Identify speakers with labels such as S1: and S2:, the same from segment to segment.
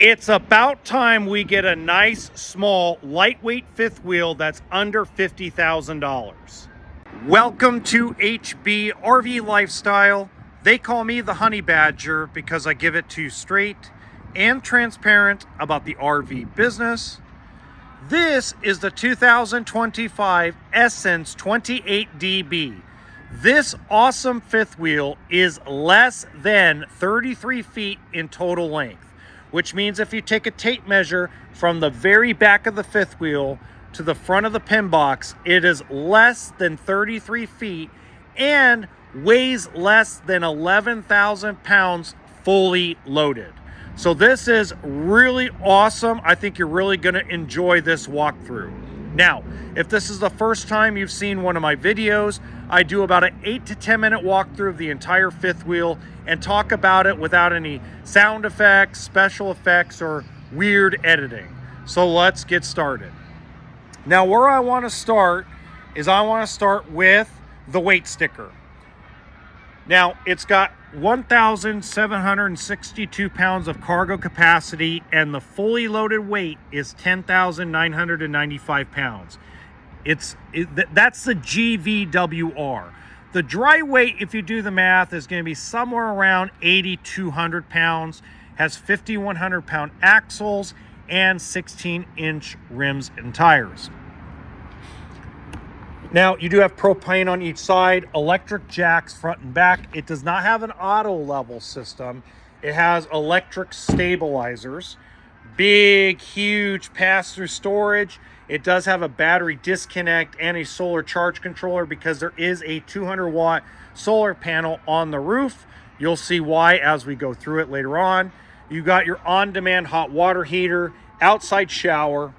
S1: It's about time we get a nice, small, lightweight fifth wheel that's under $50,000. Welcome to HB RV Lifestyle. They call me the Honey Badger because I give it to you straight and transparent about the RV business. This is the 2025 Essence 28DB. This awesome fifth wheel is less than 33 feet in total length, which means if you take a tape measure from the very back of the fifth wheel to the front of the pin box, it is less than 33 feet and weighs less than 11,000 pounds fully loaded. So this is really awesome. I think you're really going to enjoy this walkthrough. Now, if this is the first time you've seen one of my videos, I do about an 8 to 10 minute walkthrough of the entire fifth wheel and talk about it without any sound effects, special effects, or weird editing. So let's get started. Now, where I want to start is I want to start with the weight sticker. Now, it's got 1,762 pounds of cargo capacity, and the fully loaded weight is 10,995 pounds. That's the GVWR. The dry weight, if you do the math, is going to be somewhere around 8,200 pounds, has 5,100 pound axles, and 16-inch rims and tires. Now, you do have propane on each side, electric jacks front and back. It does not have an auto level system. It has electric stabilizers, big, huge pass-through storage. It does have a battery disconnect and a solar charge controller because there is a 200-watt solar panel on the roof. You'll see why as we go through it later on. You got your on-demand hot water heater, outside shower.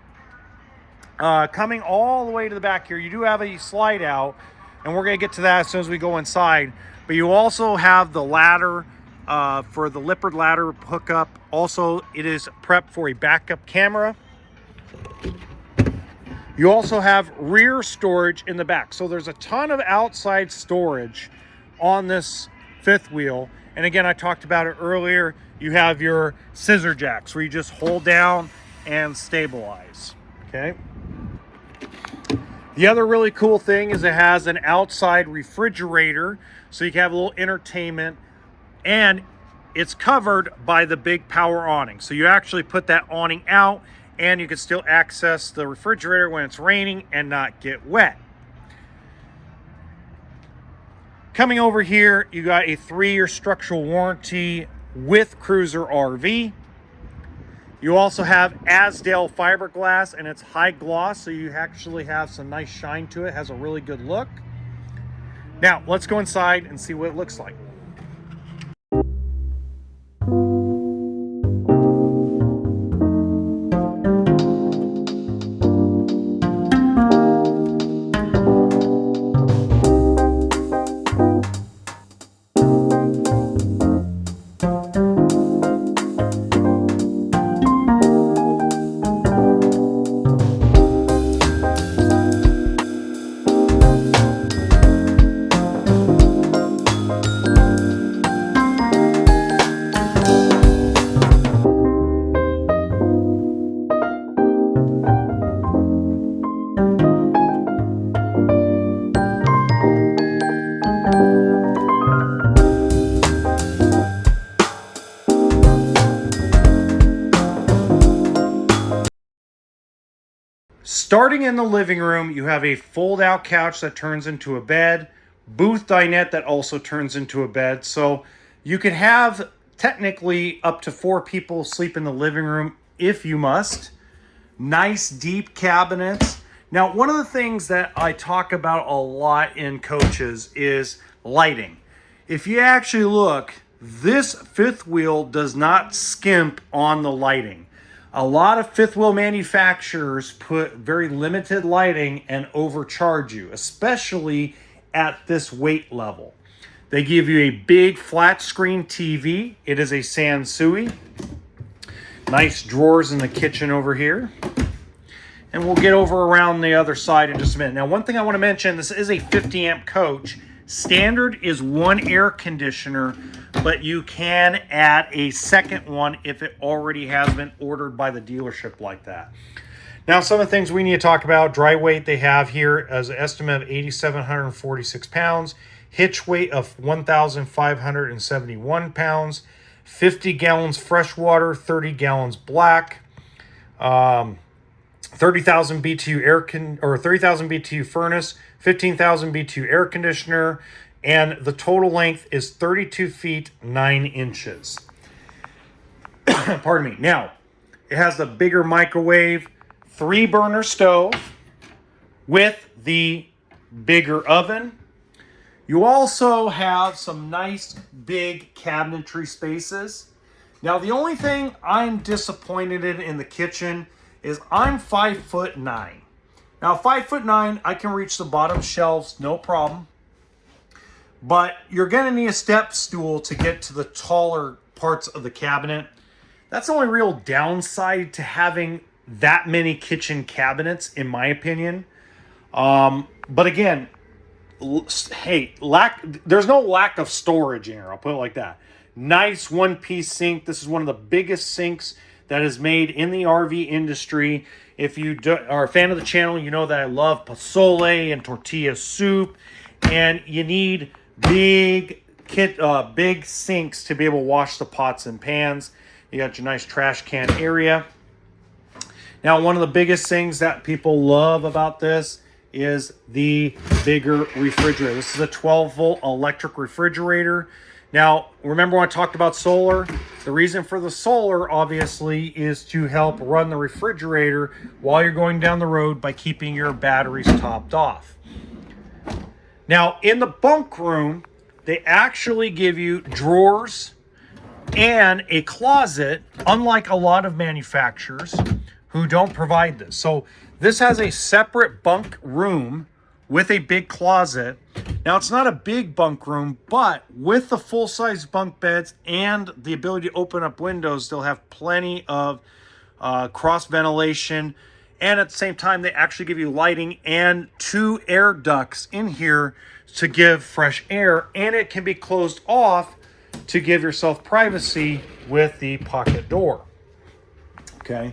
S1: Coming all the way to the back here, you do have a slide out, and we're going to get to that as soon as we go inside. But you also have the ladder for the Lippard ladder hookup. Also, it is prepped for a backup camera. You also have rear storage in the back. So there's a ton of outside storage on this fifth wheel. And again, I talked about it earlier. You have your scissor jacks where you just hold down and stabilize. Okay. The other really cool thing is it has an outside refrigerator, so you can have a little entertainment, and it's covered by the big power awning. So you actually put that awning out, and you can still access the refrigerator when it's raining and not get wet. Coming over here, you got a 3-year structural warranty with Cruiser RV. You also have Azdel fiberglass, and it's high gloss, so you actually have some nice shine to it. It has a really good look. Now, let's go inside and see what it looks like. Starting in the living room, you have a fold-out couch that turns into a bed, booth dinette that also turns into a bed. So you could have technically up to 4 people sleep in the living room if you must. Nice deep cabinets. Now, one of the things that I talk about a lot in coaches is lighting. If you actually look, this fifth wheel does not skimp on the lighting. A lot of fifth wheel manufacturers put very limited lighting and overcharge you, especially at this weight level. They give you a big flat screen TV. It is a Sansui. Nice drawers in the kitchen over here. And we'll get over around the other side in just a minute. Now, one thing I want to mention, this is a 50 amp coach, Standard is one air conditioner, but you can add a second one if it already has been ordered by the dealership like that. Now, some of the things we need to talk about. Dry weight they have here as an estimate of 8,746 pounds. Hitch weight of 1,571 pounds. 50 gallons fresh water, 30 gallons black. 30,000 BTU 30,000 BTU furnace, 15,000 BTU air conditioner, and the total length is 32 feet 9 inches. Pardon me. Now, it has the bigger microwave, 3-burner stove with the bigger oven. You also have some nice big cabinetry spaces. Now, the only thing I'm disappointed in the kitchen is I'm 5'9". Now, 5'9", I can reach the bottom shelves, no problem. But you're gonna need a step stool to get to the taller parts of the cabinet. That's the only real downside to having that many kitchen cabinets, in my opinion. But again, hey, there's no lack of storage in here, I'll put it like that. Nice one-piece sink. This is one of the biggest sinks that is made in the RV industry. If you are a fan of the channel, you know that I love pozole and tortilla soup, and you need big sinks to be able to wash the pots and pans. You got your nice trash can area. Now, one of the biggest things that people love about this is the bigger refrigerator. This is a 12-volt electric refrigerator. Now, remember when I talked about solar? The reason for the solar, obviously, is to help run the refrigerator while you're going down the road by keeping your batteries topped off. Now, in the bunk room, they actually give you drawers and a closet, unlike a lot of manufacturers who don't provide this. So this has a separate bunk room with a big closet. Now, it's not a big bunk room, but with the full-size bunk beds and the ability to open up windows, they'll have plenty of cross ventilation. And at the same time, they actually give you lighting and 2 air ducts in here to give fresh air. And it can be closed off to give yourself privacy with the pocket door. Okay.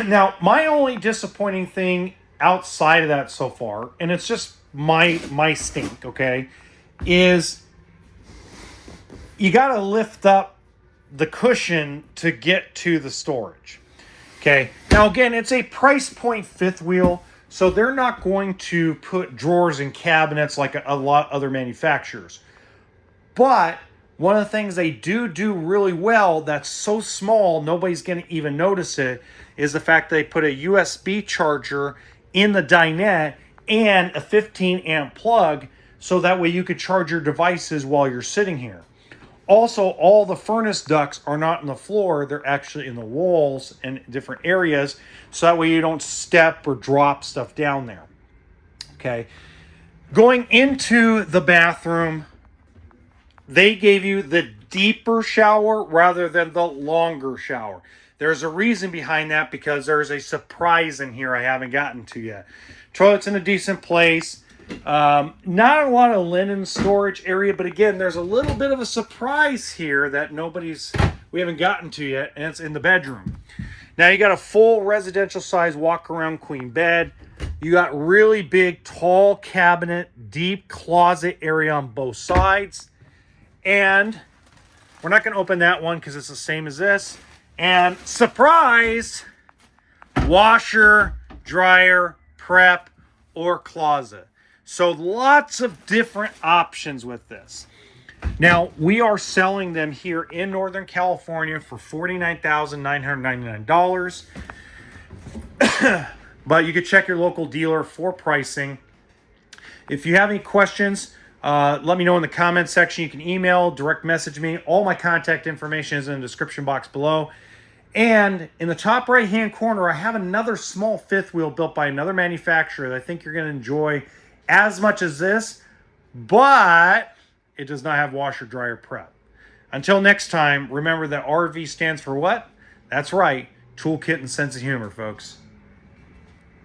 S1: Now, my only disappointing thing outside of that so far, and it's just my stink, okay, is you got to lift up the cushion to get to the storage. Okay. Now, again, it's a price point fifth wheel, so they're not going to put drawers and cabinets like a lot of other manufacturers. But one of the things they do really well that's so small nobody's going to even notice it is the fact they put a USB charger in the dinette and a 15 amp plug, so that way you could charge your devices while you're sitting here. Also, all the furnace ducts are not on the floor, they're actually in the walls and different areas, so that way you don't step or drop stuff down there. Okay. Going into the bathroom, they gave you the deeper shower rather than the longer shower. There's a reason behind that, because there's a surprise in here I haven't gotten to yet. Toilet's in a decent place. Not a lot of linen storage area, but again, there's a little bit of a surprise here that we haven't gotten to yet, and it's in the bedroom. Now, you got a full residential size walk-around queen bed. You got really big, tall cabinet, deep closet area on both sides. And we're not going to open that one because it's the same as this. And surprise, washer, dryer, prep, or closet. So lots of different options with this. Now, we are selling them here in Northern California for $49,999. But you can check your local dealer for pricing. If you have any questions, let me know in the comment section. You can email, direct message me. All my contact information is in the description box below. And in the top right-hand corner, I have another small fifth wheel built by another manufacturer that I think you're going to enjoy as much as this, but it does not have washer, dryer, prep. Until next time, remember that RV stands for what? That's right, toolkit and sense of humor, folks.